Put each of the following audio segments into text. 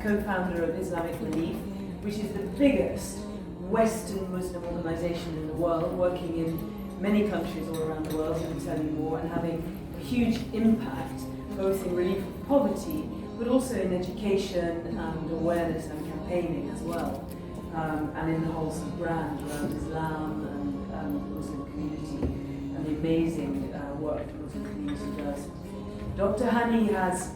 co-founder of Islamic Relief, which is the biggest Western Muslim organization in the world, working in many countries all around the world, he will tell you more, and having a huge impact both in relief of poverty, but also in education and awareness and campaigning as well, and in the whole sort of brand around Islam and the Muslim community, and the amazing work the Muslim community does. Dr. Hany has,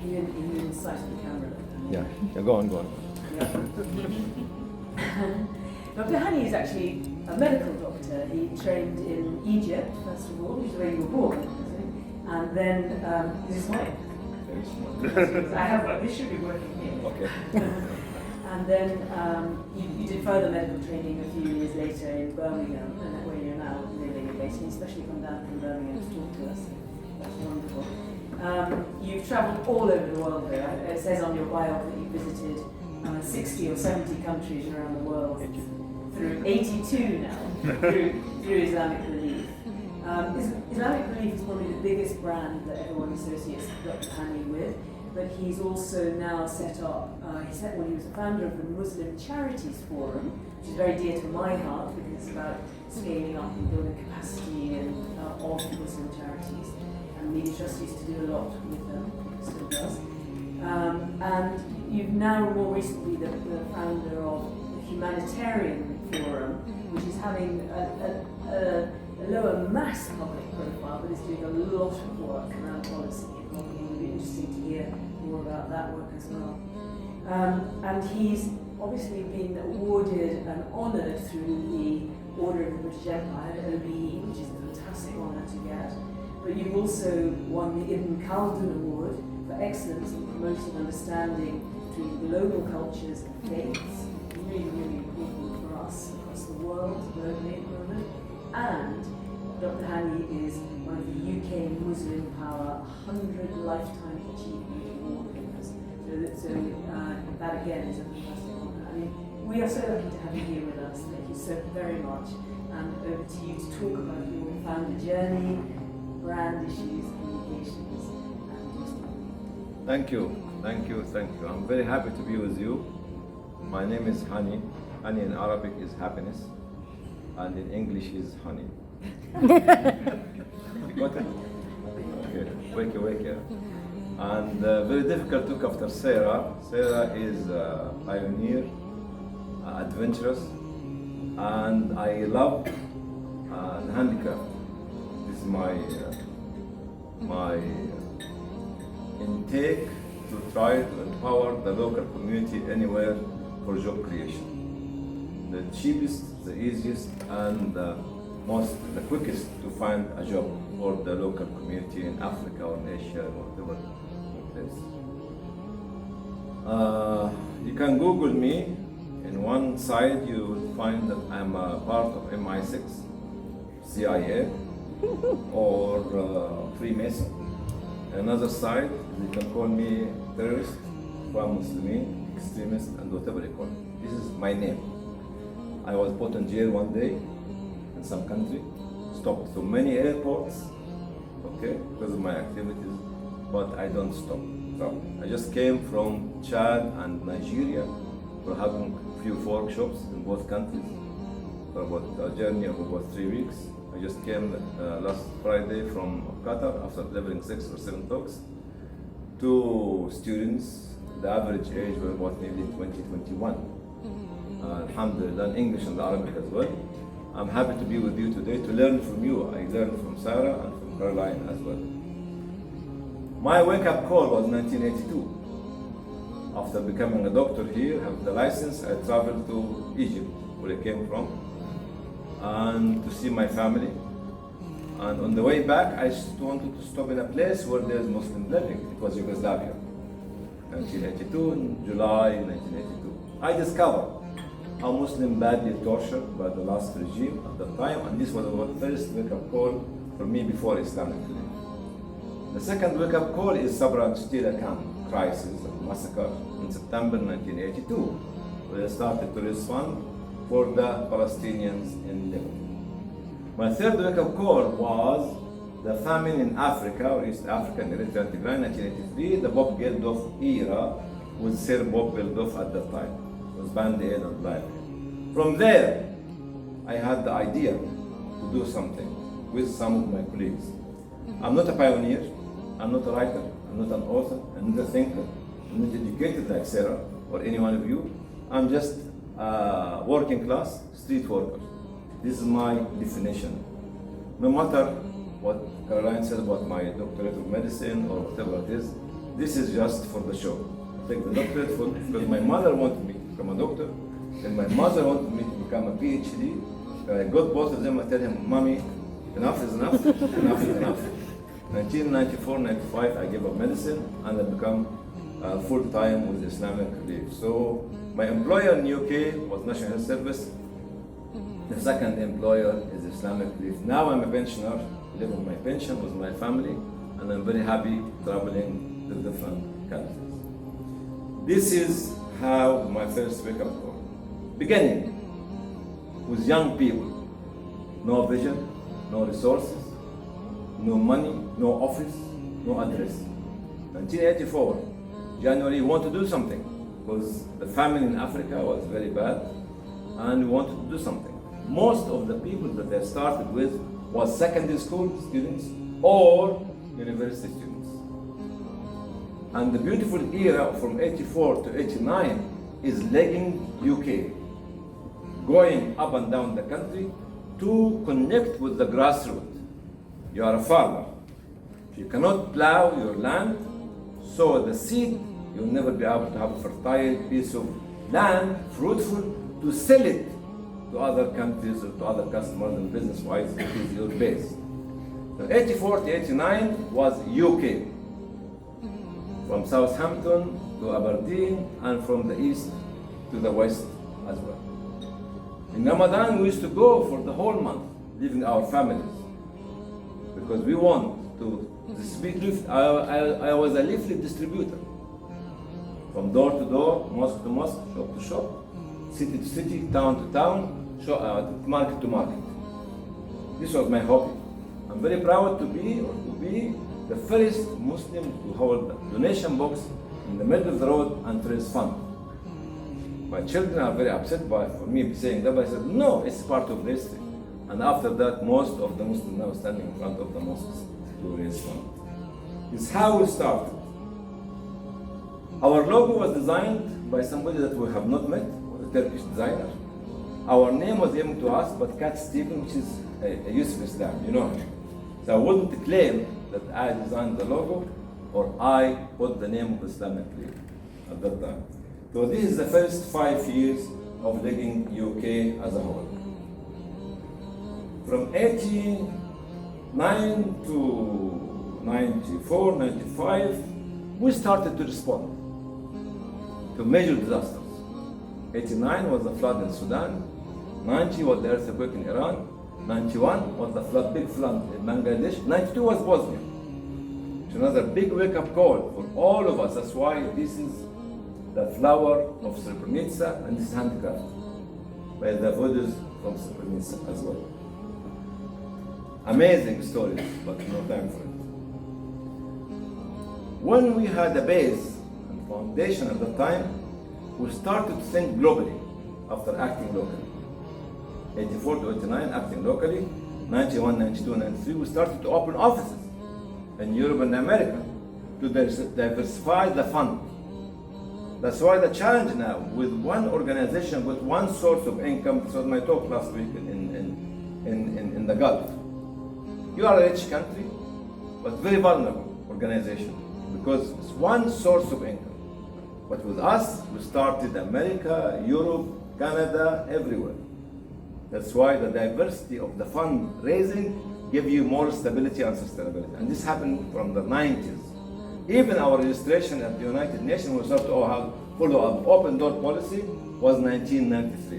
you in sight of the camera. Yeah, go on. Yeah. Dr. Hany is actually a medical doctor. He trained in Egypt, first of all, which is where you were born, isn't it? And then, is this mic? I have, this should be working here. Okay. And then you did further medical training a few years later in Birmingham, and that's where you're now living and based. And you especially come down from Birmingham to talk to us. That's wonderful. You've travelled all over the world, though. It says on your bio that you visited 60 or 70 countries around the world, through 82 now, through Islamic Relief. Islamic Relief is probably the biggest brand that everyone associates Dr. Hany with, but he's also now set up, he was a founder of the Muslim Charities Forum, which is very dear to my heart because it's about scaling up and building capacity and of Muslim charities. And Media Trust used to do a lot with them, still does. And you've now more recently the founder of the Humanitarian Forum, which is having a lower mass public profile, but is doing a lot of work around policy. It will be interesting to hear more about that work as well. And he's obviously been awarded and honoured through the Order of the British Empire, OBE, which is a fantastic honour to get. But you've also won the Ibn Khaldun Award for excellence in promoting understanding between global cultures and faiths. Really, really important for us across the world, globally at the moment. And Dr. Hany is one of the UK Muslim Power 100 Lifetime Achievement Award winners. So that again is a fantastic honour. I mean, we are so lucky to have you here with us. Thank you so very much. And over to you to talk about your founder journey, brand issues, communications, and just. Thank you. I'm very happy to be with you. My name is Hany. Hany in Arabic is happiness, and in English is honey. You got it? Okay, wake. And very difficult to look after Sarah. Sarah is pioneer, adventurous, and I love the handicraft. This is my intake to try to empower the local community anywhere for job creation. The cheapest, the easiest, and the quickest to find a job for the local community in Africa or in Asia or whatever place. You can Google me. In one side, you will find that I'm a part of MI6, CIA, or Freemason. Another side, you can call me terrorist, Muslim, extremist, and whatever you call it. This is my name. I was put in jail one day in some country, stopped to many airports, okay, because of my activities, but I don't stop. So I just came from Chad and Nigeria for having a few workshops in both countries for about a journey of about 3 weeks. I just came last Friday from Qatar after delivering 6 or 7 talks to students. The average age was about maybe 20, 21. Alhamdulillah, in English and Arabic as well. I'm happy to be with you today to learn from you. I learned from Sarah and from Caroline as well. My wake-up call was 1982. After becoming a doctor here, have the license, I traveled to Egypt, where I came from, and to see my family. And on the way back, I just wanted to stop in a place where there's Muslim living. It was Yugoslavia. 1982, in July 1982. I discovered how Muslim badly tortured by the last regime at the time, and this was the first wake-up call for me before Islamic Relief. The second wake-up call is Sabra Shtila camp crisis and massacre in September 1982, where I started to respond for the Palestinians in Lebanon. My third wake-up call was the famine in Africa, or East Africa, in Eritrea and Tigray, 1983, the Bob Geldof era, with Sir Bob Geldof at that time. It was Band Aid and Live Aid. From there, I had the idea to do something with some of my colleagues. I'm not a pioneer, I'm not a writer, I'm not an author, I'm not a thinker, I'm not educated like Sarah or any one of you. I'm just a working class street worker. This is my definition. No matter what Caroline said about my doctorate of medicine or whatever it is, this is just for the show. I take the doctorate because my mother wanted me to become a doctor, and my mother wanted me to become a PhD. I got both of them. I tell him, Mommy, enough is enough, enough is enough. 1994-95, I gave up medicine and I become full-time with Islamic relief. So my employer in UK was National Health Service. The second employer is Islamic relief. Now I'm a pensioner, I live on my pension with my family, and I'm very happy traveling to different countries. This is how my first wake-up call. Beginning with young people, no vision, no resources, no money, no office, no address. 1984, January, we want to do something because the famine in Africa was very bad and we wanted to do something. Most of the people that they started with was secondary school students or university students. And the beautiful era from 84 to 89 is legging UK, going up and down the country to connect with the grassroots. You are a farmer. If you cannot plow your land, sow the seed, you'll never be able to have a fertile piece of land, fruitful, to sell it to other countries or to other customers and business-wise, it is your base. So 84 to 89 was UK. From Southampton to Aberdeen and from the east to the west as well. In Ramadan, we used to go for the whole month, leaving our families, because we want to distribute. I was a leaflet distributor. From door to door, mosque to mosque, shop to shop, city to city, town to town, market to market. This was my hobby. I'm very proud to be the first Muslim to hold a donation box in the middle of the road and raise funds. My children are very upset for me saying that, but I said, no, it's part of the history. And after that, most of the Muslims now standing in front of the mosques to raise funds. This is how we started. Our logo was designed by somebody that we have not met, a Turkish designer. Our name was given to us by Cat Stephen, which is a Yusuf Islam, you know him. So I wouldn't claim that I designed the logo or I put the name of Islamic League at that time. So this is the first 5 years of legging UK as a whole. From 89 to 94, 95, we started to respond to major disasters. 89 was the flood in Sudan, 90 was the earthquake in Iran, 91 was the big flood in Bangladesh, 92 was Bosnia. It's another big wake-up call for all of us. That's why this is the flower of Srebrenica and this is handcraft by the Vodus from Srebrenica as well. Amazing stories, but no time for it. When we had a base and foundation at the time, we started to think globally after acting locally. 84 to 89, acting locally. 91, 92, 93, we started to open offices in Europe and America to diversify the fund. That's why the challenge now with one organization with one source of income. This was my talk last week in the Gulf. You are a rich country, but very vulnerable organization because it's one source of income. But with us, we started America, Europe, Canada, everywhere. That's why the diversity of the fundraising give you more stability and sustainability. And this happened from the 90s. Even our registration at the United Nations, we started to follow an open door policy, was 1993.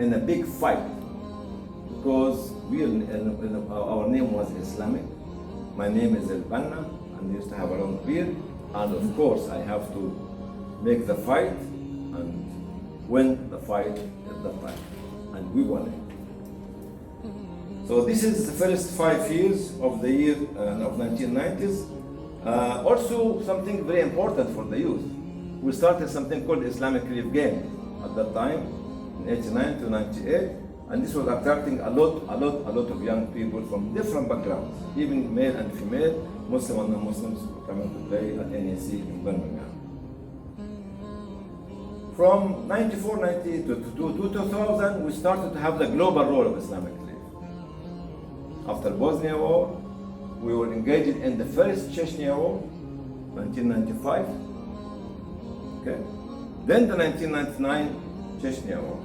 In a big fight, because our name was Islamic. My name is El Banna, and I used to have a long beard. And of course, I have to make the fight and win the fight at that time. And we won it. So this is the first 5 years of the year of 1990s. Also something very important for the youth. we started something called Islamic Relief Game at that time, in 89 to 98, and this was attracting a lot of young people from different backgrounds, even male and female, Muslim and non-Muslims coming to play at NAC in Birmingham. From 94, 90 to 2000, we started to have the global role of Islamic Relief. After Bosnia War, we were engaged in the first Chechnya War, 1995. Okay. Then the 1999 Chechnya War.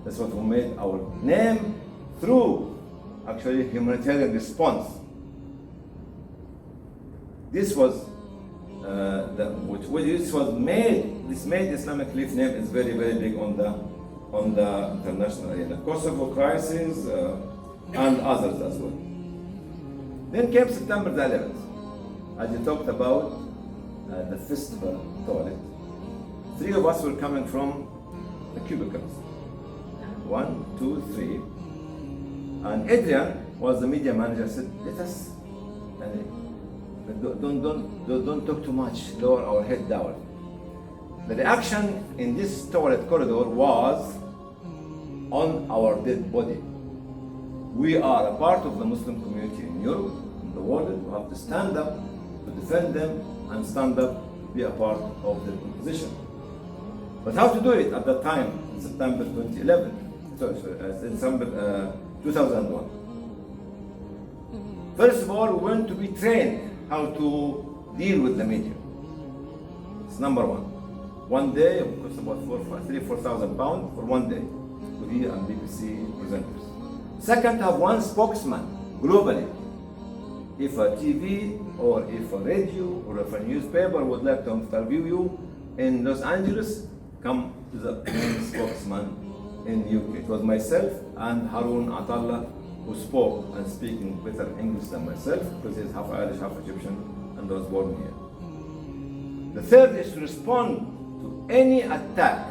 That's what we made our name through actually humanitarian response. This made Islamic Relief name is very big on the international arena. Kosovo crisis and others as well. Then came September the 11th. As you talked about the festival toilet. 3 of us were coming from the cubicles. 1, 2, 3. And Adrian was the media manager, said, let us, don't talk too much, lower our head down. The reaction in this toilet corridor was on our dead body. We are a part of the Muslim community in Europe, in the world. We have to stand up to defend them and stand up to be a part of their position. But how to do it at that time, in September 2001? First of all, we want to be trained how to deal with the media. It's number one. One day, it costs about 4,000 pounds for one day with you and BBC presenters. Second, have one spokesman globally. If a TV or if a radio or if a newspaper would like to interview you in Los Angeles, come to the main spokesman in UK. It was myself and Haroun Atallah who spoke and speaking better English than myself because he's half Irish, half Egyptian and was born here. The third is to respond to any attack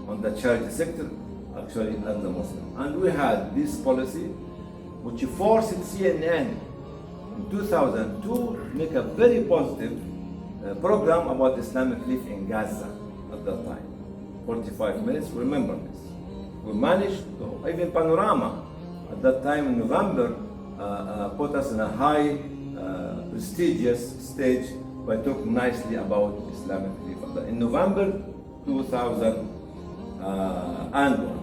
on the charity sector, actually as a Muslim. And we had this policy which forced CNN in 2002 to make a very positive program about Islamic Relief in Gaza at that time. 45 minutes, remember this. We managed to, even Panorama at that time in November, put us in a high, prestigious stage by talking nicely about Islamic Relief. In November 2001.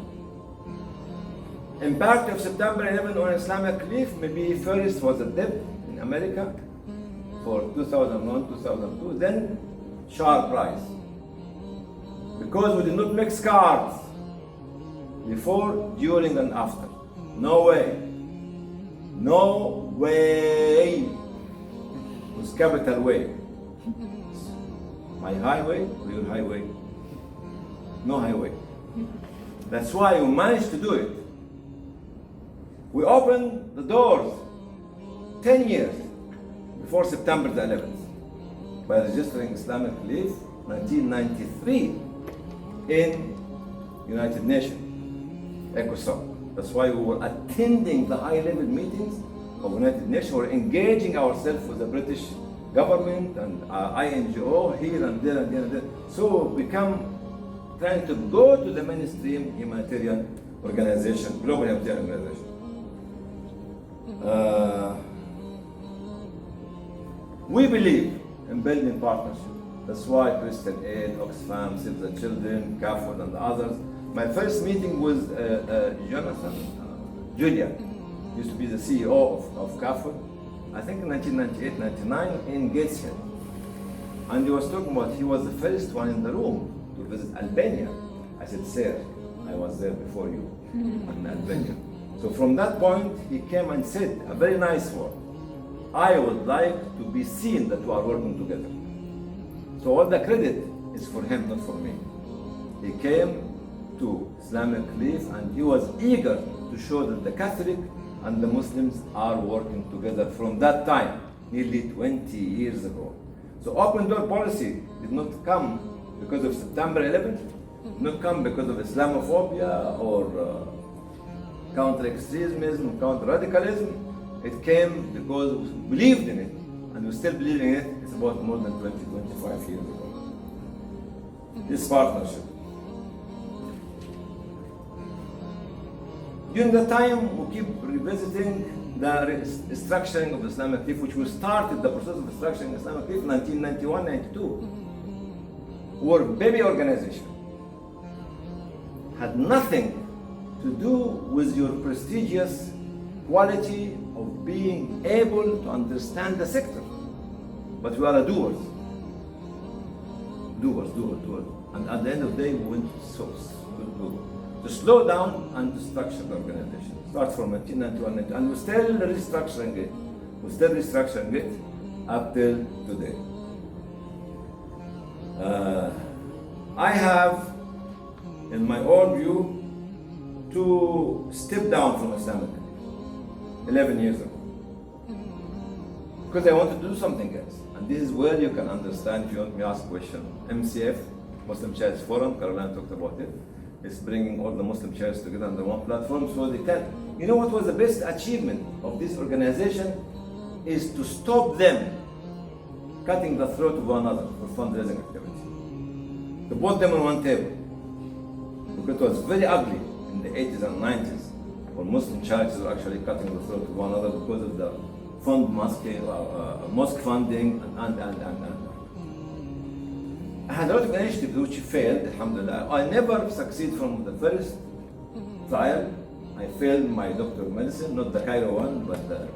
Impact of September 11 on Islamic Relief, maybe first was a dip in America for 2001, 2002, then sharp rise. Because we did not mix cards before, during and after. No way. No way. It was capital way. My highway or your highway? No highway. That's why we managed to do it. We opened the doors 10 years before September the 11th by registering Islamic Relief 1993 in United Nations, ECOSOC. That's why we were attending the high-level meetings of United Nations. We were engaging ourselves with the British government and INGO here and there and there and there. So we become trying to go to the mainstream humanitarian organization, global humanitarian organization. We believe in building partnership. That's why Christian Aid, Oxfam, Save the Children, CAFOD and others. My first meeting with Julian, used to be the CEO of CAFOD, I think in 1998-99 in Gateshead. And he was talking about, he was the first one in the room to visit Albania. I said, sir, I was there before you in Albania. So from that point, he came and said a very nice word. I would like to be seen that we are working together. So all the credit is for him, not for me. He came to Islamic Relief and he was eager to show that the Catholic and the Muslims are working together from that time, nearly 20 years ago. So open door policy did not come because of September 11th, did not come because of Islamophobia or counter-extremism, counter-radicalism. It came because we believed in it, and we still believe in it. It's about more than 20, 25 years ago. this partnership. During the time, we keep revisiting the restructuring of the Islamic Relief, which we started the process of restructuring Islamic Relief in 1991-92. We were a baby organization. Had nothing to do with your prestigious quality of being able to understand the sector. But we are a doers. Doers. And at the end of the day, we went to slow down and to structure the organization. Start from 1991, and we're still restructuring it. We're still restructuring it up till today. I have, in my own view, to step down from Islamic 11 years ago. Because I wanted to do something else. And this is where you can understand, if you want me to ask a question. MCF, Muslim Charities Forum, Caroline talked about it. It's bringing all the Muslim charities together under one platform so they can. You know what was the best achievement of this organization? Is to stop them cutting the throat of one another for fundraising activity. To put them on one table. Because it was very ugly in the 80s and 90s when Muslim charities were actually cutting the throat of one another because of the mosque funding and. I had a lot of initiatives which failed, alhamdulillah. I never succeed from the first trial. I failed my doctor of medicine, not the Cairo one, but the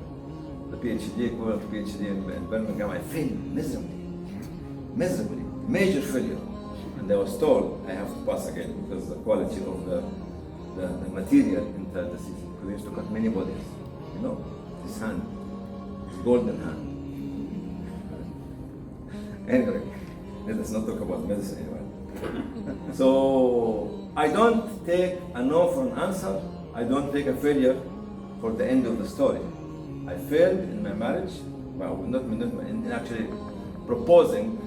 PhD, equivalent PhD in Birmingham. I failed miserably, major failure. And I was told I have to pass again because the quality of the material inside the system. Because I used to cut many bodies, you know, this hand, this golden hand. Anyway. Let's not talk about medicine anyway. So I don't take a no for an answer. I don't take a failure for the end of the story. I failed in my marriage, well, not in actually proposing.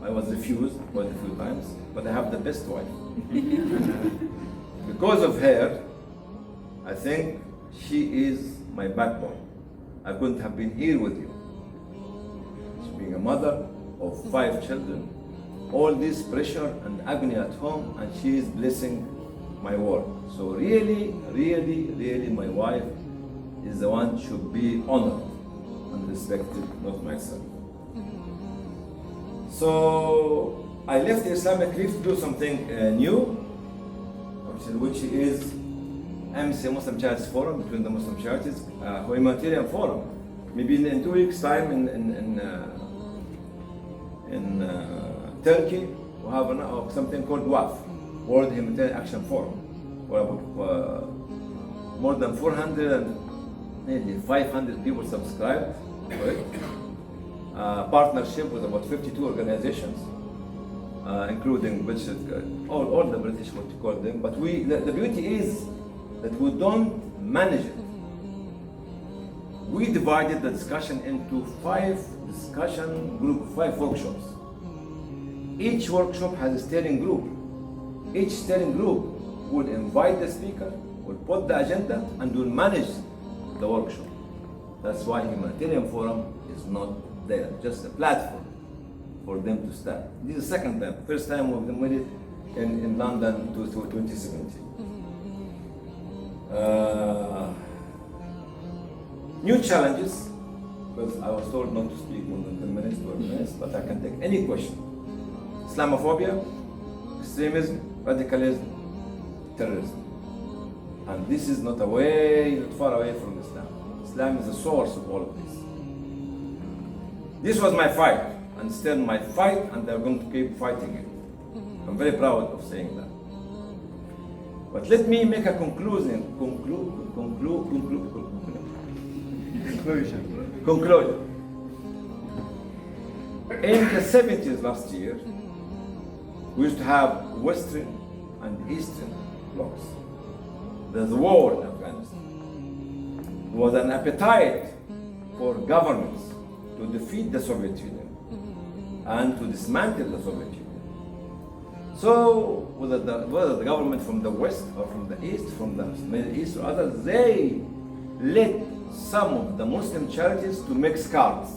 I was refused quite a few times, but I have the best wife. Because of her, I think she is my backbone. I couldn't have been here with you. She's being a mother of 5 children, all this pressure and agony at home, and she is blessing my work. So really, my wife is the one should be honored and respected, not myself. So I left the Islamic Relief to do something new, which is MC Muslim Charities Forum, between the Muslim charities, humanitarian forum. Maybe in 2 weeks' time in Turkey, we have something called WAF, World Humanitarian Action Forum, where more than 400 and nearly 500 people subscribed to it. Partnership with about 52 organizations, including British, all the British, what you call them. But the beauty is that we don't manage it. We divided the discussion into 5 discussion group, 5 workshops. Each workshop has a steering group. Each steering group will invite the speaker, will put the agenda, and will manage the workshop. That's why Humanitarian Forum is not there, just a platform for them to start. This is the second time. First time we made it in London to 2017. New challenges, because I was told not to speak more than 10 minutes, 12 minutes, but I can take any question. Islamophobia, extremism, radicalism, terrorism. And this is not not far away from Islam. Islam is the source of all of this. This was my fight, and still my fight, and I'm going to keep fighting it. I'm very proud of saying that. But let me make a conclusion. In the 70s last year, we used to have Western and Eastern blocks. There's a war in Afghanistan. There was an appetite for governments to defeat the Soviet Union and to dismantle the Soviet Union. So whether the government from the West or from the East, from the Middle East or others, they led some of the Muslim charities to make scarves.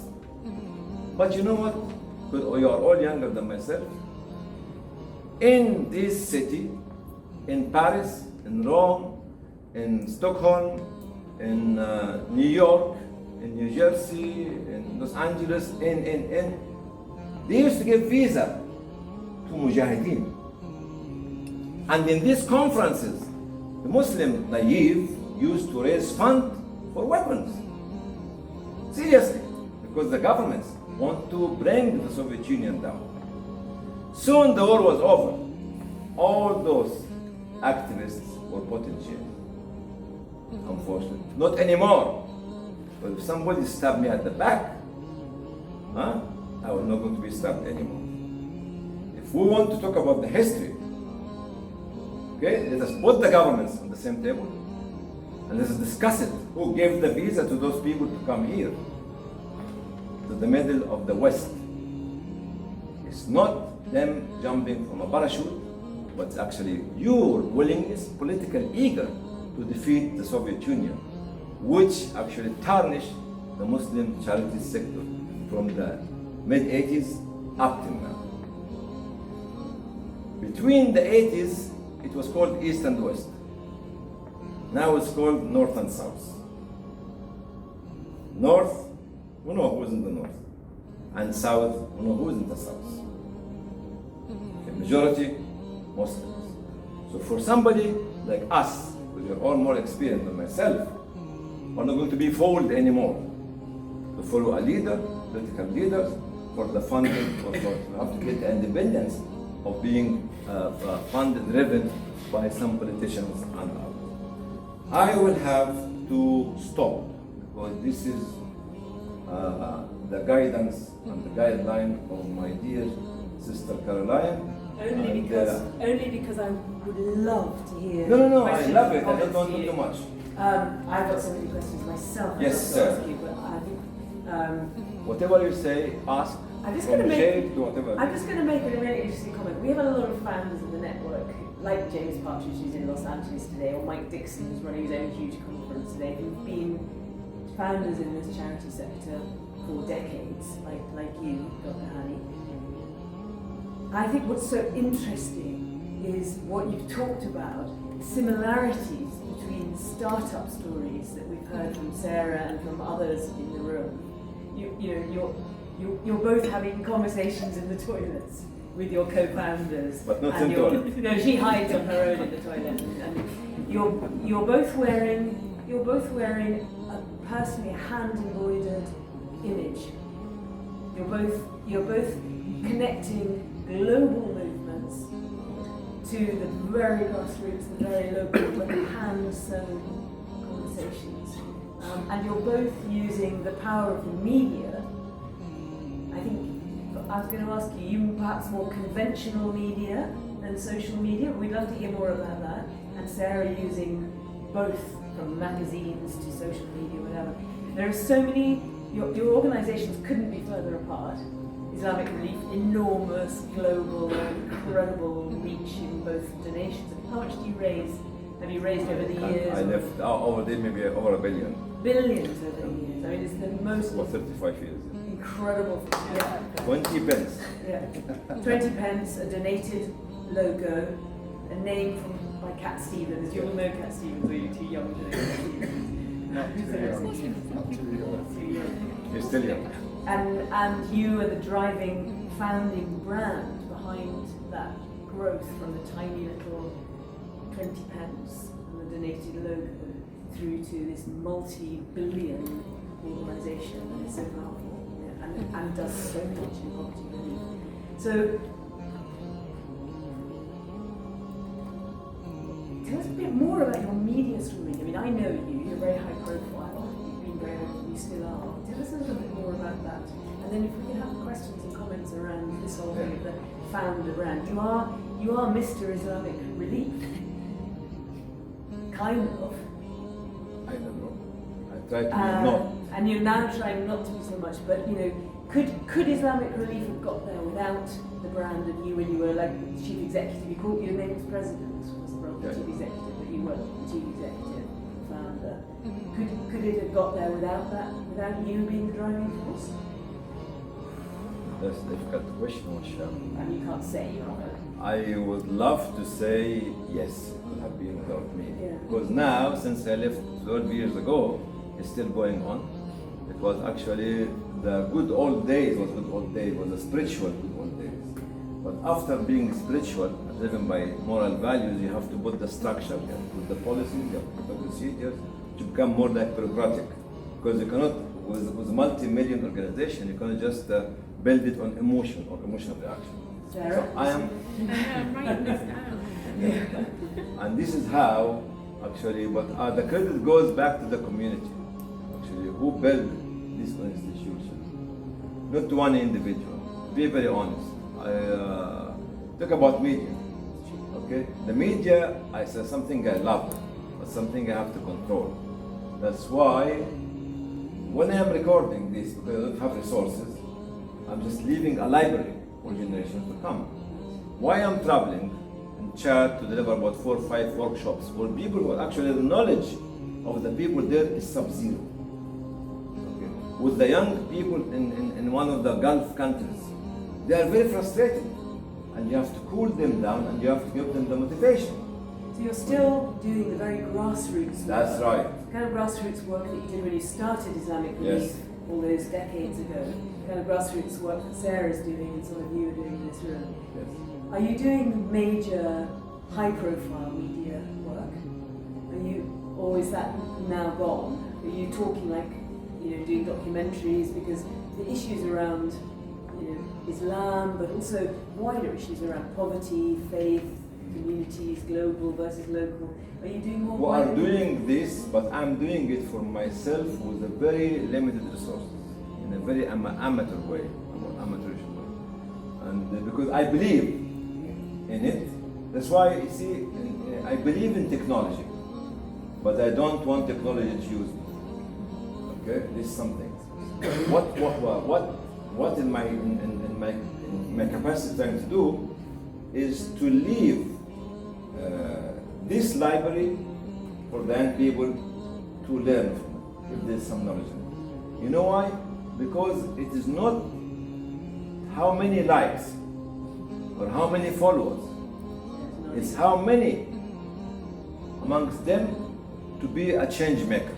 But you know what? Because you are all younger than myself, in this city, in Paris, in Rome, in Stockholm, in New York, in New Jersey, in Los Angeles, they used to give visa to mujahideen. And in these conferences, the Muslim naive used to raise funds for weapons. Seriously, because the governments want to bring the Soviet Union down. Soon the war was over. All those activists were put in jail. Unfortunately. Not anymore. But if somebody stabbed me at the back, I was not going to be stabbed anymore. If we want to talk about the history, okay, let us put the governments on the same table and let us discuss it. Who gave the visa to those people to come here, to the middle of the West? It's not them jumping from a parachute, but it's actually your willingness, political eager to defeat the Soviet Union, which actually tarnished the Muslim charity sector from the mid-80s up till now. Between the 80s, it was called East and West. Now it's called North and South. North, we know who's in the North. And South, we know who's in the South. The majority, Muslims. So for somebody like us, with your own more experience than myself, we're not going to be fooled anymore. To follow a leader, political leaders, for the funding, for you have to get the independence of being funded, driven by some politicians and others. I will have to stop because this is the guidance and the guideline of my dear sister Caroline. Only because I would love to hear. No, I questions love and it. I don't comments want to to you. do much. I've got so many questions myself. Yes, I'd love to sir. ask you, but I think Whatever you say, ask. I'm just from going to shade make. to whatever. I'm just going to make a really interesting comment. We have a lot of founders in the network, like James Partridge, who's in Los Angeles today, or Mike Dixon, who's running his own huge conference today, who've been founders in this charity sector for decades, like you, Dr. Hany. I think what's so interesting is what you've talked about, similarities between startup stories that we've heard from Sarah and from others in the room. You're both having conversations in the toilets with your co-founders. But not and in toilet. No, she hides on her own in the toilet. And you're both wearing a personally hand embroidered image. You're both connecting global movements to the very grassroots, the very local, but hand-sewn conversations. And you're both using the power of the media. I think I was going to ask you perhaps more conventional media than social media. We'd love to hear more about that. And Sarah using both, from magazines to social media, whatever. There are so many, your organizations couldn't be further apart. Islamic Relief, enormous, global, incredible reach in both donations. How much do you raise? Have you raised over the years? I left maybe over $1 billion. Billions over the years. I mean, it's the most For 35 years. incredible. Yeah. 20 pence. Yeah. 20 pence, a donated logo, a name from by Cat Stevens. You all know Cat Stevens, or you're too young to know Cat Stevens? Not too young. Too young. You're still young. And you are the driving, founding brand behind that growth from the tiny little 20 pence and the donated logo through to this multi-billion organisation that is so powerful, yeah, and does so much in poverty relief. So, tell us a bit more about your media story. I mean, I know you, you're very high profile, you've been very high, you still are. Tell us a little bit more about that. And then if we can have questions and comments around this whole thing of the founder brand. You are Mr. Islamic Relief. Kind of. I don't know. I try to be not. And you're now trying not to be so much, but you know, could Islamic Relief have got there without the brand of you when you were like chief executive? You called your name was president, was the role, chief executive, but you were the chief executive, founder. Could it have got there without that, without you being the driving force? That's a difficult question, which And you can't say you're not going to. I would love to say yes, it could have been without me. Yeah. Because now, since I left 12 years ago, it's still going on. It was actually the good old days, was the spiritual good old days. But after being spiritual, driven by moral values, you have to put the structure, you have to put the policies, you have to put the procedures to become more like bureaucratic. Because you cannot, with multi-million organization, you cannot just build it on emotion or emotional reaction. Sarah? So I am, I'm writing this down. and this is how actually, but the credit goes back to the community, actually, who built this institution, not to one individual. Be very honest. Talk about media. Okay, the media, I say something I love, but something I have to control. That's why when I am recording this, because I don't have resources, I'm just leaving a library for generations to come. Why I'm traveling in Chad to deliver about 4 or 5 workshops for people who actually the knowledge of the people there is sub-zero. Okay. With the young people in one of the Gulf countries, they are very frustrated, and you have to cool them down and you have to give them the motivation. So you're still doing the very grassroots work. That's right. The kind of grassroots work that you did when you started Islamic Relief Yes. all those decades ago. The kind of grassroots work that Sarah's doing and some of you are doing in this room. Yes. Are you doing major, high-profile media work? Are you, or is that now gone? Are you talking like, doing documentaries? Because the issues around, Islam, but also wider issues around poverty, faith, communities, global versus local. Are you doing more? We are wider- doing this, but I'm doing it for myself with a very limited resources, in a very amateur way, amateurish way. And because I believe in it, that's why you see, I believe in technology, but I don't want technology to use me. Okay, this is something. What in my capacity trying to do is to leave this library for the young people to learn from it, if there's some knowledge in it. You know why? Because it is not how many likes or how many followers, it's how many amongst them to be a change maker.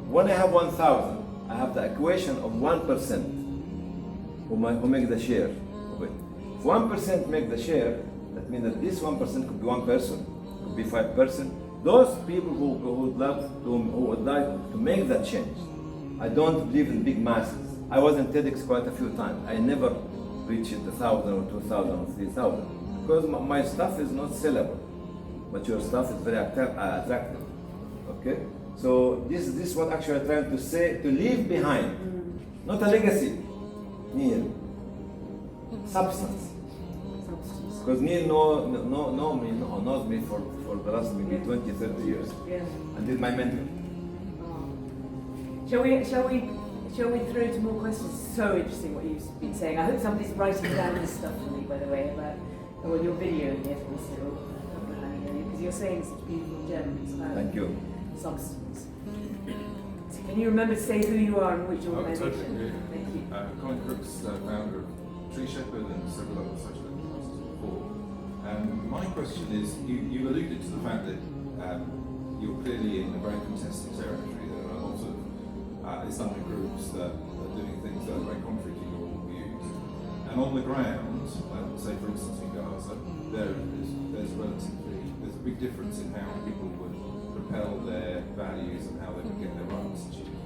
When I have 1,000, I have the equation of 1% who make the share of it. If 1% make the share, that means that this 1% could be one person, could be 5%. Those people who would like to make that change. I don't believe in big masses. I was in TEDx quite a few times. I never reached 1,000 or 2,000 or 3,000 because my stuff is not sellable, but your stuff is very attractive. Okay, so this is what actually I'm trying to say, to leave behind, not a legacy, Neil, substance. Because Neil knows me for the last maybe 20, 30 years. Yeah. And he's my mentor. Shall we throw to more questions? So interesting what you've been saying. I hope somebody's writing down this stuff for me, by the way, about your video here for me, Cyril, because you're saying such beautiful gems about Thank you. substance. So can you remember to say who you are and which Oh, organisation? totally. Thank you. Colin Crooks, founder of Tree Shepherd and several other social enterprises before. My question is, you alluded to the fact that you're clearly in a very contested territory. There are lots of Islamic groups that are doing things that are very contrary to your views. And on the ground, say for instance in Gaza, there's a big difference in how people would propel their values and how they would get their rights achieved.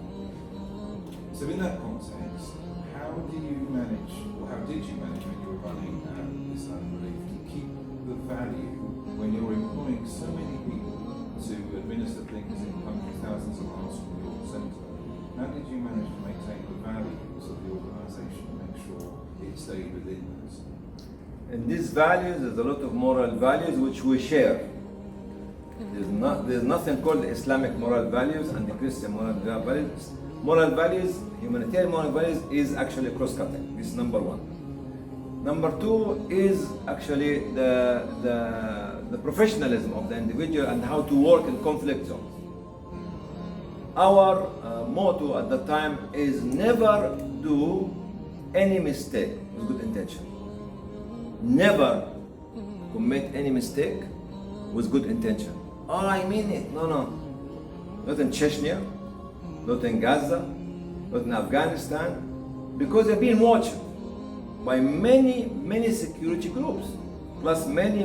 So in that context, how do you manage, or how did you manage when you were running Islamic Relief to keep the value when you're employing so many people to administer things in countries thousands of miles from your centre? How did you manage to maintain the values of the organisation and make sure it stayed within those? In these values, there's a lot of moral values which we share. There's nothing called Islamic moral values and the Christian moral values. Moral values, humanitarian moral values, is actually cross-cutting. This is number one. Number two is actually the professionalism of the individual and how to work in conflict zones. Our motto at the time is never do any mistake with good intention. Never commit any mistake with good intention. Oh, I mean it. No, no. Not in Chechnya, not in Gaza, not in Afghanistan, because they're being watched by many security groups, plus many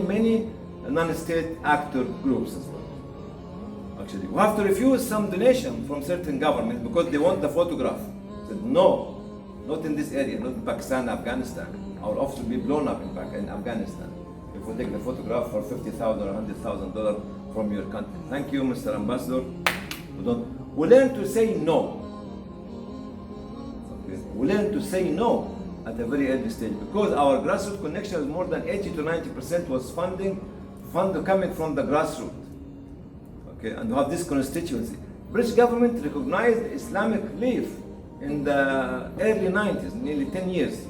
non-state actor groups as well. Actually, we have to refuse some donation from certain governments because they want the photograph. Said no, not in this area, not in Pakistan, Afghanistan. Our office will be blown up in Afghanistan if we take the photograph for $50,000 or $100,000 from your country. Thank you, Mr. Ambassador. We learn to say no. Okay. We learn to say no at a very early stage because our grassroots connection is more than 80 to 90% was fund coming from the grassroots. Okay, and we have this constituency. British government recognized Islamic Leaf in the early 90s, nearly 10 years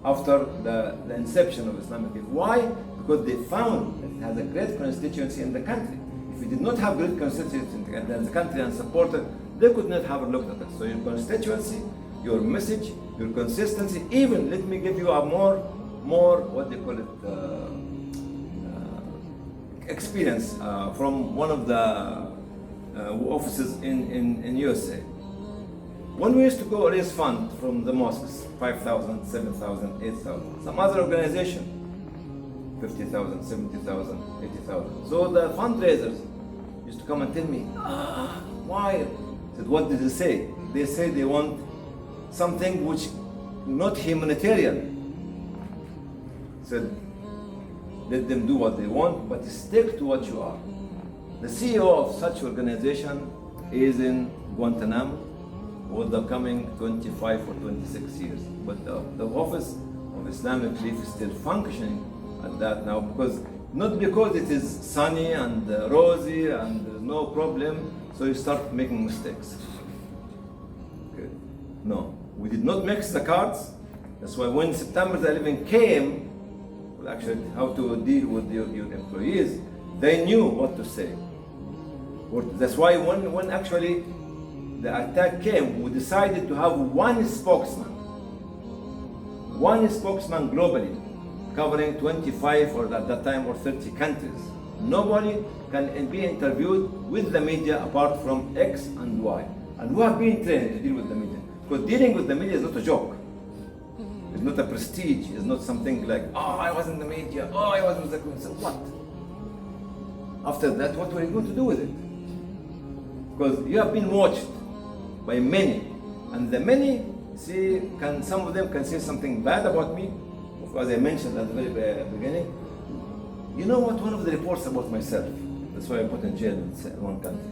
after the inception of Islamic Leaf. Why? Because they found it has a great constituency in the country. If we did not have great constituency in the country and supported, they could not have looked at it. So your constituency, your message, your consistency, even let me give you a more what they call it, experience from one of the offices in USA. When we used to go raise funds from the mosques, 5,000, 7,000, 8,000, some other organization, 50,000, 70,000, 80,000. So the fundraisers used to come and tell me, why? I said, what did they say? They say they want something which not humanitarian. I said, let them do what they want, but stick to what you are. The CEO of such organization is in Guantanamo for the coming 25 or 26 years. But the office of Islamic Relief is still functioning at that now, not because it is sunny and rosy and there's no problem, so you start making mistakes. Okay. No, we did not mix the cards. That's why when September the 11th came, actually how to deal with your employees, they knew what to say. That's why when actually the attack came, we decided to have one spokesman globally, covering 25 or at that time or 30 countries. Nobody can be interviewed with the media apart from X and Y. And we have been trained to deal with the media, because dealing with the media is not a joke. It's not a prestige. It's not something like, oh, I was in the media, oh, I was in the so what? After that, what were you going to do with it? Because you have been watched by many, and the many some of them can say something bad about me. Of course, I mentioned at the very beginning. You know what? One of the reports about myself, that's why I put in jail in one country,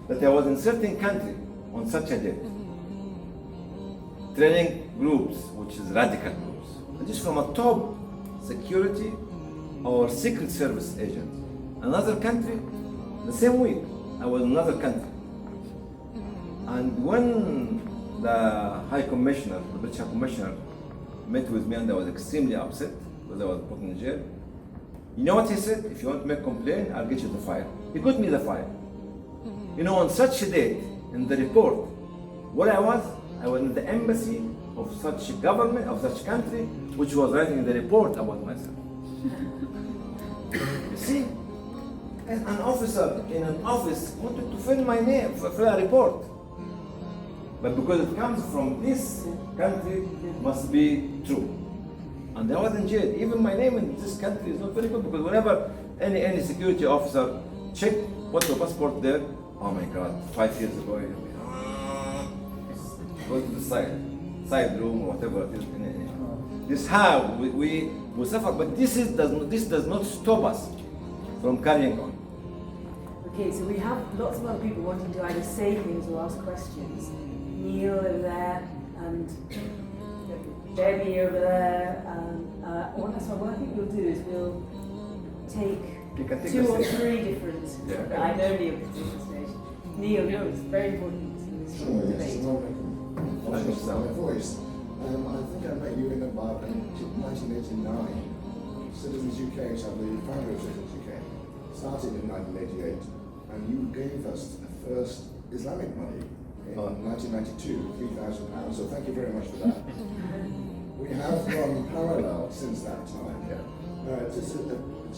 that I was in certain country on such a day, training groups, which is radical groups, just from a top security or secret service agent. Another country, the same week, I was in another country. And when the High Commissioner, the British High Commissioner, met with me, and I was extremely upset because I was put in jail. You know what he said? If you want to make a complaint, I'll get you the file. He got me the file. You know, on such a date, in the report, where I was in the embassy of such government, of such country, which was writing the report about myself. You see, an officer in an office wanted to fill my name, fill a report. But because it comes from this country, it must be true. And I was in jail. Even my name in this country is not very good, because whenever any security officer check what's your passport there, oh my God, 5 years ago, go to the side room or whatever it is. This is how we suffer, but this does not stop us from carrying on. Okay, so we have lots of other people wanting to either say things or ask questions. Neil over there, and Debbie over there. So what I think we'll do is we'll take 2 or 3 different. Yeah. I know Neil can take the stage. Neil, it's very important in this debate. My voice. I think I met you in about 1989. Citizens UK, so the founder of Citizens UK, started in 1988, and you gave us the first Islamic money in 1992, £3,000. So thank you very much for that. We have gone parallel since that time. Yeah. It's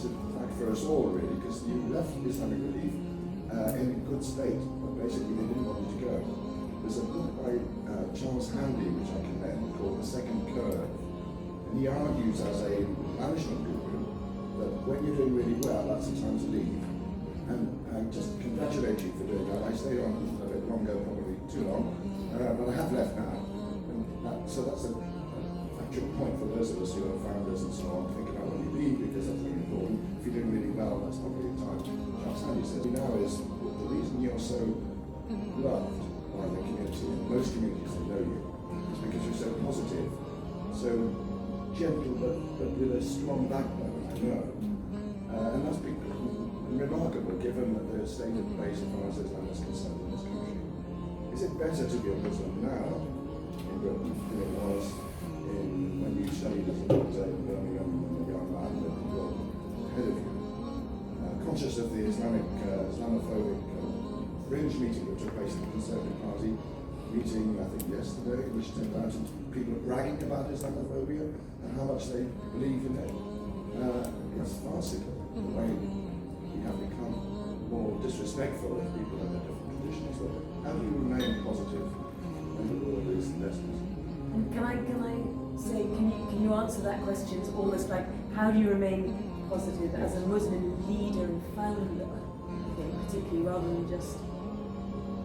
a fact for us all, really, because you left Islamic Relief in a good state, but basically they didn't want you to go. There's a book by Charles Handy, which I commend, called The Second Curve. And he argues as a management guru that when you're doing really well, that's the time to leave. And I just congratulate you for doing that. I stayed on a bit longer, probably too long, but I have left now. So that's a actual point for those of us who are founders and so on, think about when you leave, because that's very important. If you're doing really well, that's probably the time. Charles Handy says now is the reason you're so loved by the community, and most communities that know you, is because you're so positive, so gentle, but with a strong backbone, I know. And that's been remarkable given that the state of place as far as Islam is concerned in this country. Is it better to be a Muslim now in Britain than it was when you studied as a doctor in Birmingham and the young man that you got ahead of you? Conscious of the Islamophobic fringe meeting that took place in the Conservative Party meeting, I think yesterday, which turned out people are bragging about Islamophobia and how much they believe in it. It's farcical the way we have become more disrespectful of people and their different traditions. So how do you remain positive when the world is lessons? And can I say, can you answer that question? It's almost like, how do you remain positive as a Muslim leader and founder, particularly, rather than just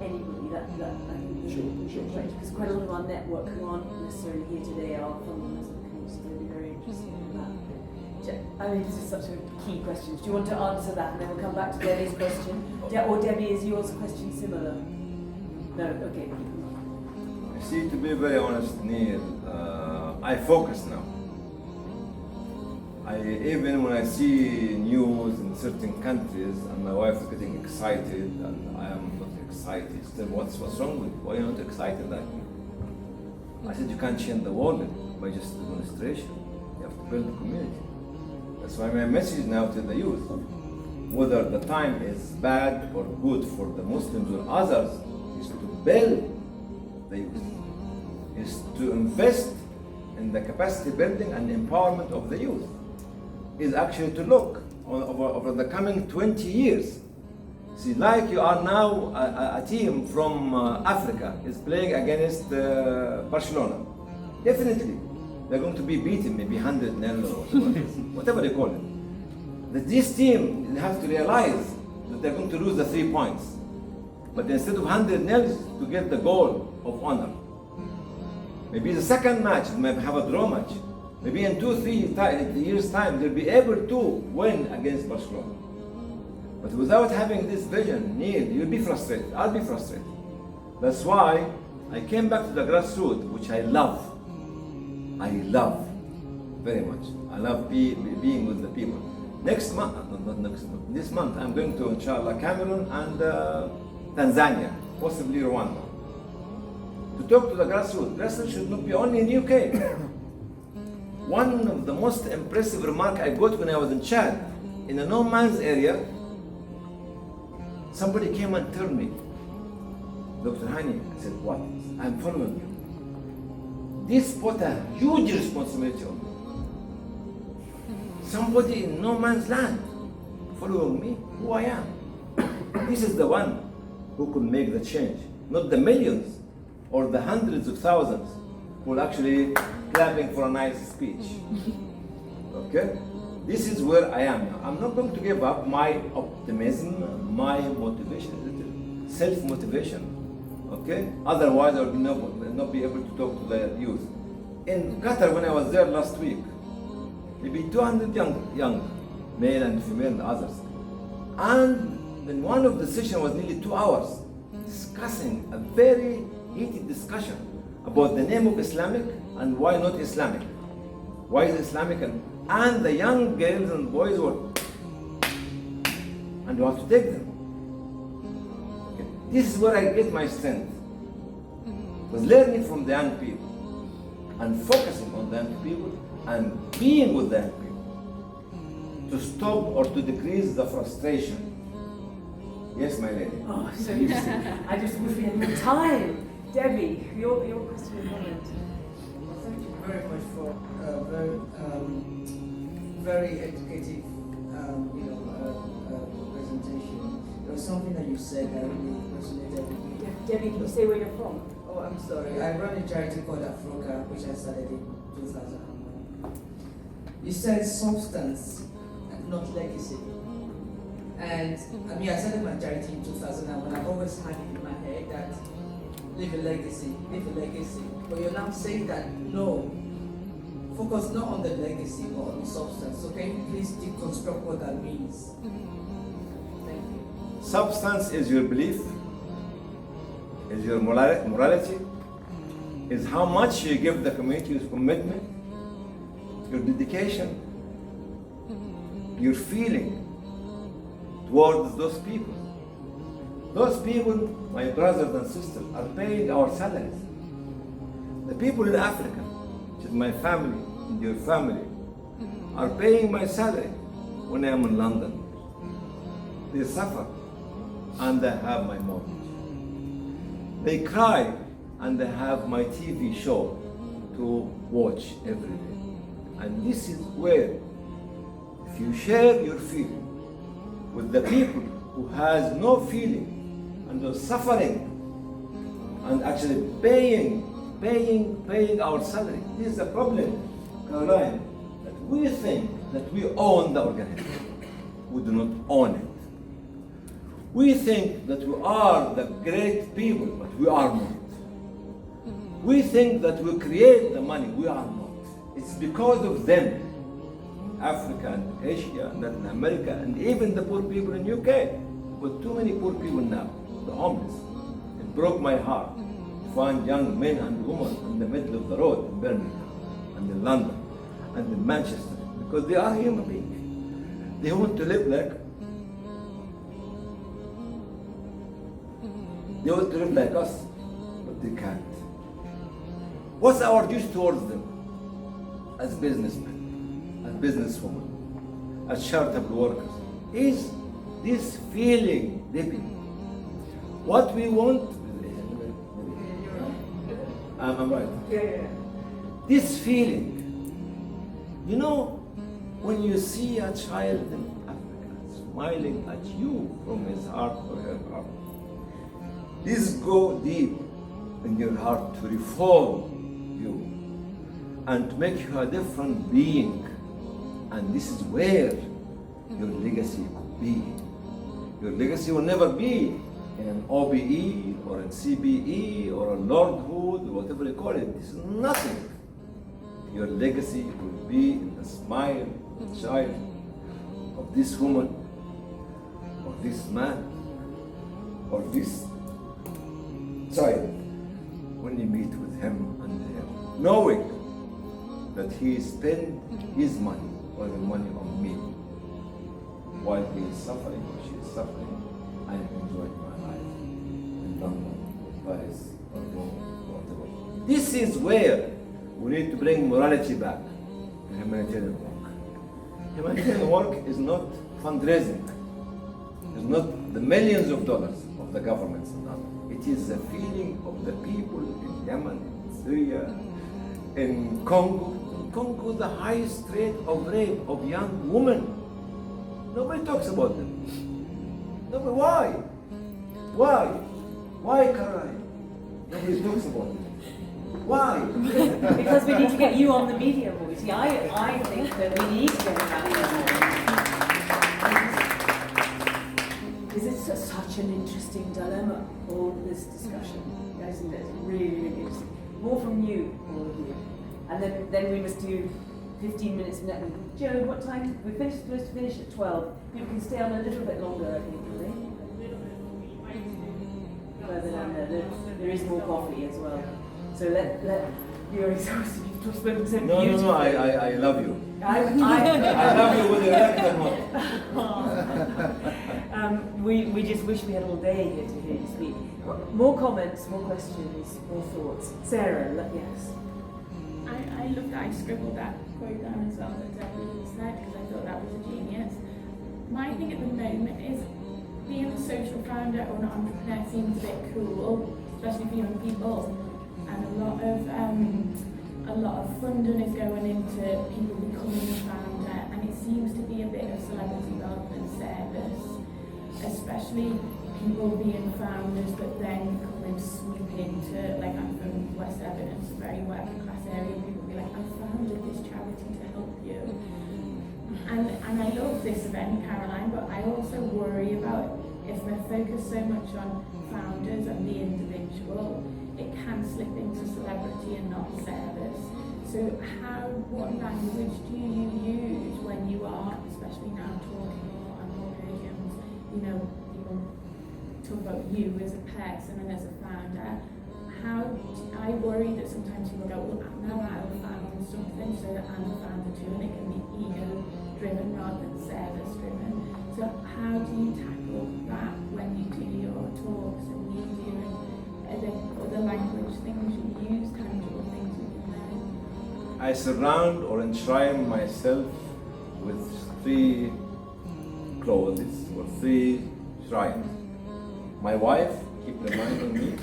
anybody? That I think Sure. Because quite a lot of our network who aren't necessarily here today are from the Muslim community, so they'd be very interested in that. I mean, this is such a key question. Do you want to answer that, and then we'll come back to Debbie's question? Or Debbie, is yours question similar? No. Okay. See, to be very honest, Neil, I focus now. Even when I see news in certain countries and my wife is getting excited and I am not excited, she said, what's wrong with you? Why are you not excited like me? I said, you can't change the world by just demonstration. You have to build a community. That's why my message now to the youth, whether the time is bad or good for the Muslims or others, is to build the youth, is to invest in the capacity building and empowerment of the youth, is actually to look over the coming 20 years. See, like you are now a team from Africa is playing against Barcelona. Definitely, they're going to be beaten, maybe 100-0 or whatever they call it. That this team have to realize that they're going to lose the 3 points. But instead of 100-0, to get the goal of honor. Maybe the second match, maybe have a draw match. Maybe in 2-3 years' time, they'll be able to win against Barcelona. But without having this vision, Neil, you'll be frustrated. I'll be frustrated. That's why I came back to the grassroots, which I love. I love very much. I love being with the people. Next month, not next month, this month, I'm going to, inshallah, Cameroon and Tanzania, possibly Rwanda, to talk to the grassroots. Grassroots should not be only in UK. One of the most impressive remarks I got when I was in Chad, in a no man's area, somebody came and told me, Dr. Hany, I said, what? I'm following you. This put a huge responsibility on me. Somebody in no man's land following me, who I am. This is the one who could make the change, not the millions or the hundreds of thousands who are actually clapping for a nice speech. Okay? This is where I am now. I'm not going to give up my optimism, my motivation, self-motivation. Okay? Otherwise, I will not be able to talk to the youth. In Qatar, when I was there last week, maybe 200 young male and female and others. And in one of the sessions was nearly 2 hours discussing a very heated discussion about the name of Islamic and why not Islamic. Why is Islamic? And the young girls and boys were, and you have to take them. Okay. This is where I get my strength. Was learning from the young people and focusing on the young people and being with the young people to stop or to decrease the frustration. Yes, my lady. Oh, so interesting. I just wish we had more time. Debbie, your question and comment. Thank you very much for a very very educative, presentation. There was something that you said that really resonated with me. Debbie, can you say where you're from? Oh, I'm sorry. I run a charity called Afroca, which I started in 2001. You said substance and not legacy. And I mean, I started my charity in 2001. I've always had it in my head that leave a legacy, leave a legacy. But you're now saying that no, focus not on the legacy but on the substance. So can you please deconstruct what that means? Thank you. Substance is your belief, is your morality, is how much you give the community, your commitment, your dedication, your feeling towards those people. Those people, my brothers and sisters, are paying our salaries. The people in Africa, which is my family and your family, are paying my salary when I am in London. They suffer and they have my mortgage. They cry and they have my TV show to watch every day. And this is where, if you share your feeling with the people who has no feeling and are suffering and actually paying our salary, this is the problem, Caroline, that we think that we own the organization. We do not own it. We think that we are the great people, but we are not. We think that we create the money, we are not. It's because of them, Africa and Asia and Latin America and even the poor people in UK. But too many poor people now, the homeless. It broke my heart to find young men and women in the middle of the road in Birmingham and in London and in Manchester, because they are human beings. They want to live like us, but they can't. What's our duty towards them as businessmen, as businesswomen, as charitable workers? Is this feeling living? What we want, I'm right. Yeah. This feeling, you know, when you see a child in Africa smiling at you from his heart or her heart, this go deep in your heart to reform you and to make you a different being. And this is where your legacy could be. Your legacy will never be in an OBE or in CBE or a lordhood or whatever you call it. This is nothing. Your legacy will be in the smile of the child, of this woman, or this man, or this child, when you meet with him and her, knowing that he spent his money or the money on me while he is suffering or she is suffering. I am enjoying my life in London, Paris, or Rome, or whatever. This is where we need to bring morality back to humanitarian work. Humanitarian work is not fundraising. It's not the millions of dollars of the governments and others. It is the feeling of the people in Yemen, in Syria, in Congo. In Congo, the highest rate of rape of young women. Nobody talks about them. Nobody. Why? Why? Why, Caroline? Nobody talks about them. Why? Because we need to get you on the media voice. See, I think that we need to get around there. Because it's such an interesting dilemma, all this discussion, isn't it? Really, really interesting. More from you, all of you. And then we must do 15 minutes. Joe, what time? We're supposed to finish at 12. You can stay on a little bit longer, I think, really. Further down there is more coffee as well. So let you're exhausted. You've spoken so beautifully. No, I love you. I love you with your left hand. We just wish we had all day here to hear you speak. More comments, more questions, more thoughts. Sarah, yes. I love that I scribbled that quote down as well that Debbie said, because I thought that was a genius. My thing at the moment is being a social founder or an entrepreneur seems a bit cool, especially for young people. And a lot of funding is going into people becoming a founder, and it seems to be a bit of celebrity rather than service, especially people being founders but then come and sweep into, like, I'm from West Everton, it's a very working class area, people be like, I founded this charity to help you. And I love this event, Caroline, but I also worry about if we're focused so much on founders and the individual, it can slip into celebrity and not service. So what language do you use when you are, especially now talking on podiums, you know, people talk about you as a person and as a founder. I worry that sometimes people go, well, now I've found something, so that I'm a founder too, and it can be ego-driven rather than service-driven. So how do you tackle that when you do your talks and media and other language things you use, tangible things you can learn? I surround or enshrine myself with 3 clothes or 3 shrines. My wife keeps reminding me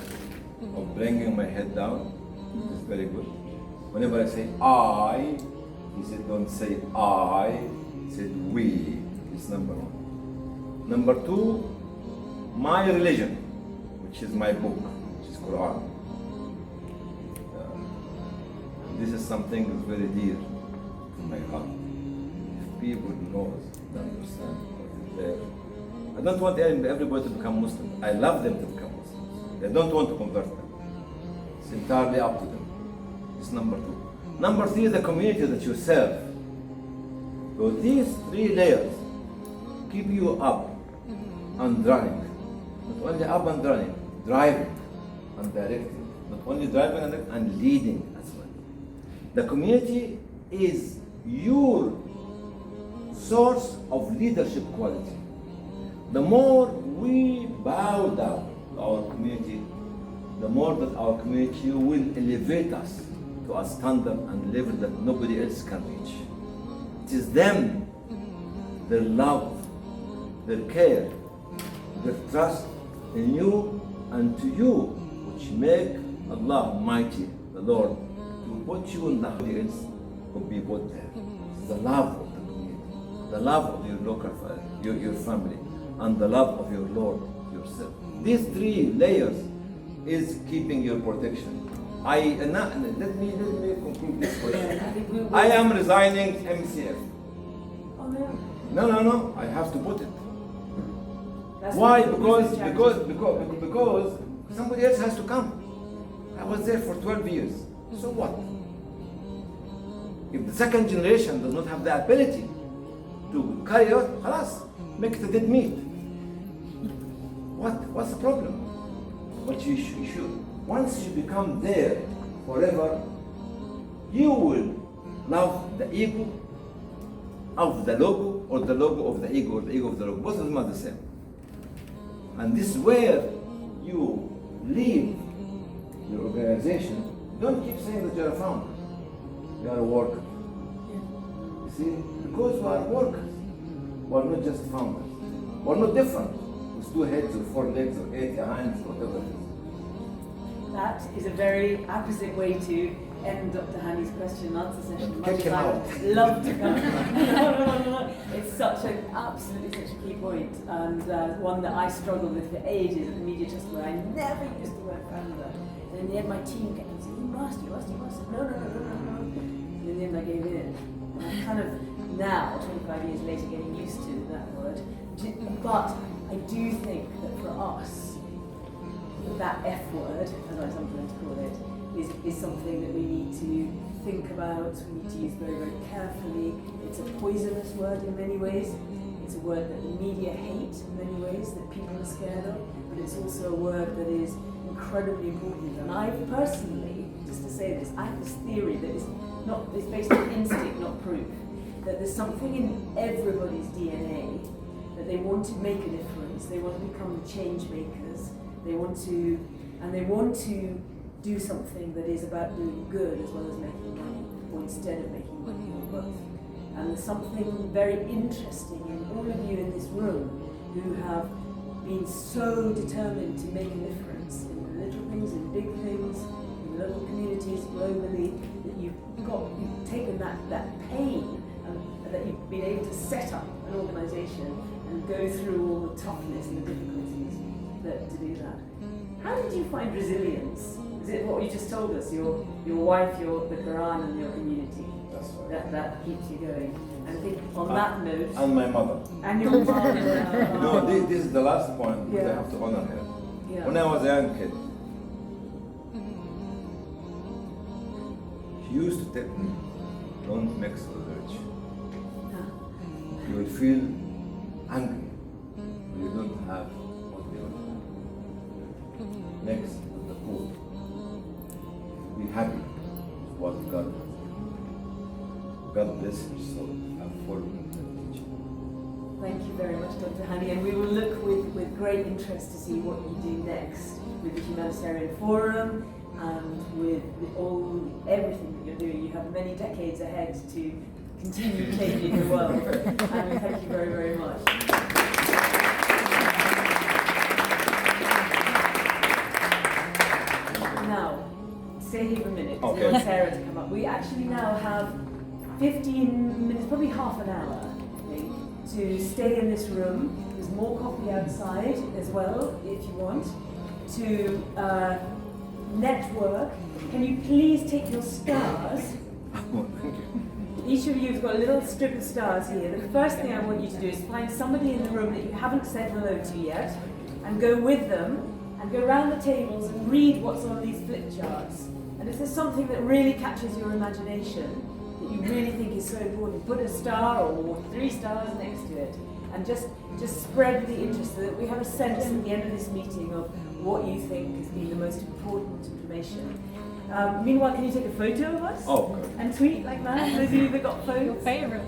of bringing my head down. It is very good. Whenever I say I, he said don't say I, he said we. It's number 1. Number 2, my religion, which is my book, which is Quran. This is something that's very dear to my heart. If people know, understand what is there. I don't want everybody to become Muslim. I love them to become Muslims. I don't want to convert them. It's entirely up to them. It's number 2. Number 3, the community that you serve. So these 3 layers keep you up and running. Not only up and running, driving and directing. Not only driving and leading as well. The community is your source of leadership quality. The more we bow down to our community, the more that our community will elevate us to a standard and level that nobody else can reach. It is them, their love, their care, their trust in you and to you, which make Allah Almighty, the Lord, to put you in the audience could be put there. It's the love of the community, the love of your local your family, and the love of your Lord yourself. These 3 layers is keeping your protection. Let me conclude this question. I am resigning MCF. Oh no. No. I have to put it. That's Why? not Because somebody else has to come. I was there for 12 years. So what? If the second generation does not have the ability to carry out, خلاص, make it a dead meat. What's the problem? But you should. Once you become there forever, you will love the ego of the logo, or the logo of the ego, or the ego of the logo. Both of them are the same. And this is where you leave your organization. Don't keep saying that you're a founder. You are a worker. You see? Because we are workers. We are not just founders. We are not different. With 2 heads or 4 legs or 80 hands, whatever it is. That is a very apposite way to end Dr. Hany's question and answer session. Much Kick him as I out. would love to come. No. It's absolutely such a key point, and one that I struggled with for ages at the media trust, where I never used the word founder. And in the end, my team kept saying, you must. No. And in the end, I gave in. And I'm kind of now, 25 years later, getting used to that word. But I do think that for us, that F word, as I sometimes call it, is something that we need to think about, we need to use very, very carefully. It's a poisonous word in many ways. It's a word that the media hate in many ways, that people are scared of, but it's also a word that is incredibly important. And I personally, just to say this, I have this theory that it's based on instinct, not proof, that there's something in everybody's DNA that they want to make a difference, they want to become change makers, they want to do something that is about doing good as well as making money, or instead of making money, or both. And there's something very interesting in all of you in this room who have been so determined to make a difference in little things, in big things, in local communities, globally, that you've taken that pain and that you've been able to set up an organisation and go through all the toughness and the difficulties to do that. How did you find resilience? Is it what you just told us, your wife, the Quran and your community? That's right. That keeps you going. And I think on that note... And my mother. And your mother. No, this is the last point that I have to honor her. Yeah. When I was a young kid, she used to tell me, don't mix with the rich. You will feel angry when you don't have what they want. Mix with the poor. Be happy with what God has. God bless her soul and follow her teaching. Thank you very much, Dr. Hany, and we will look with great interest to see what you do next with the Humanitarian Forum and with everything that you're doing. You have many decades ahead to continue changing the world, and thank you very, very much. Now, stay here for a minute, because we want Sarah to come up. We actually now have 15 minutes, probably half an hour, I think, to stay in this room. There's more coffee outside as well, if you want, to network. Can you please take your stars? Thank you. Each of you have got a little strip of stars here. The first thing I want you to do is find somebody in the room that you haven't said hello to yet, and go with them, and go around the tables and read what's on these flip charts. And if there's something that really catches your imagination, that you really think is so important, put a star or 3 stars next to it, and just spread the interest so that we have a sense at the end of this meeting of what you think has been the most important information. Meanwhile, can you take a photo of us? Oh, okay. And tweet like that, those of you that got phones? Your favourite.